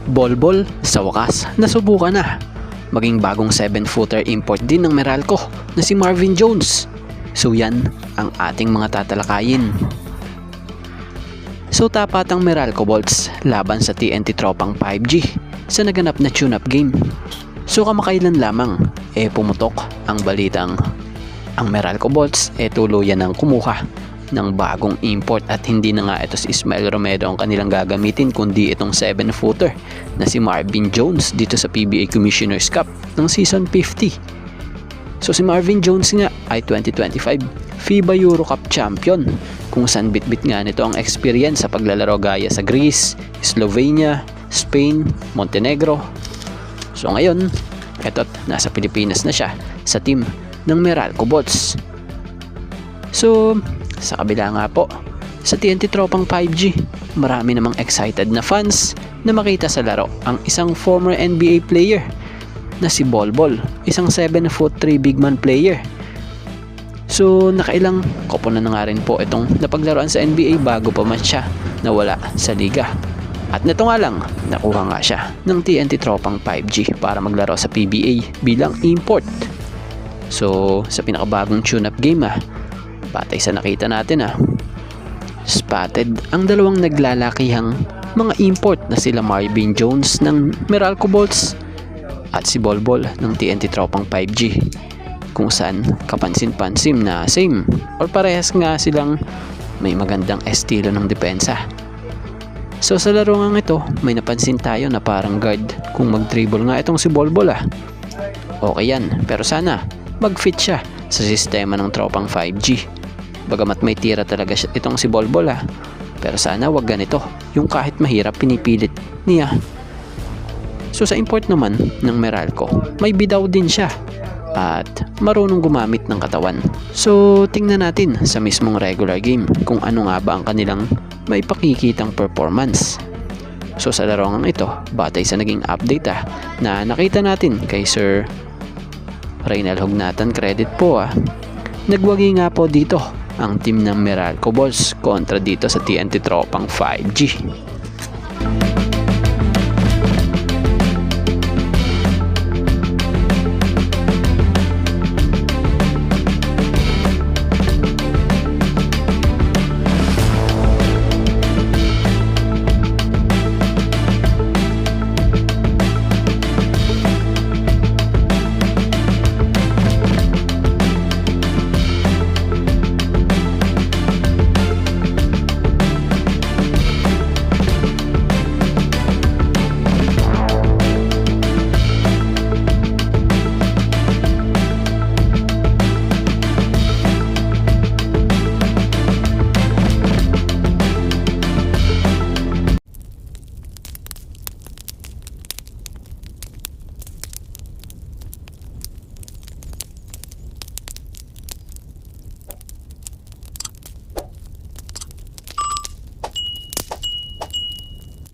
Bolbol, sa wakas, nasubukan na. Maging bagong 7-footer import din ng Meralco na si Marvin Jones. So yan ang ating mga tatalakayin. So tapat ang Meralco Bolts laban sa TNT Tropang 5G sa naganap na tune-up game. So kamakailan lamang pumutok ang balitang ang Meralco Bolts tuluyan ng kumuha ng bagong import at hindi na nga ito si Ismael Romero ang kanilang gagamitin kundi itong 7-footer na si Marvin Jones dito sa PBA Commissioner's Cup ng Season 50. So si Marvin Jones nga ay 2025 FIBA Euro Cup champion kung saan bitbit nga nito ang experience sa paglalaro gaya sa Greece, Slovenia, Spain, Montenegro. So ngayon, eto't nasa Pilipinas na siya sa team ng Meralco Bolts. So sa kabila nga po, sa TNT Tropang 5G, marami namang excited na fans na makita sa laro ang isang former NBA player na si Bolbol, isang 7'3" big man player. So nakailang koponan na nga rin po itong napaglaruan sa NBA bago pa man siya nawala sa liga. At nito nga lang, nakuha nga siya ng TNT Tropang 5G para maglaro sa PBA bilang import. So sa pinakabagong tune-up game batay sa nakita natin spotted ang dalawang naglalakihang mga import na sila Marvin Jones ng Meralco Bolts at si Bolbol ng TNT Tropang 5G, kung saan kapansin-pansin na same or parehas nga silang may magandang estilo ng depensa. So sa laro nga ito, may napansin tayo na parang guard kung mag-dribble nga itong si Bolbol okay yan, pero sana mag-fit siya sa sistema ng Tropang 5G. Bagamat may tira talaga itong si Bolbol pero sana wag ganito, yung kahit mahirap pinipilit niya. So sa import naman ng Meralco, may bidaw din siya at marunong gumamit ng katawan. So tingnan natin sa mismong regular game kung ano nga ba ang kanilang may pakikitang performance. So sa laro nga ito, batay sa naging update na nakita natin kay Sir Reynel Hognatan, credit po nagwagi nga po dito ang team ng Meralco Bolts kontra dito sa TNT Tropang 5G.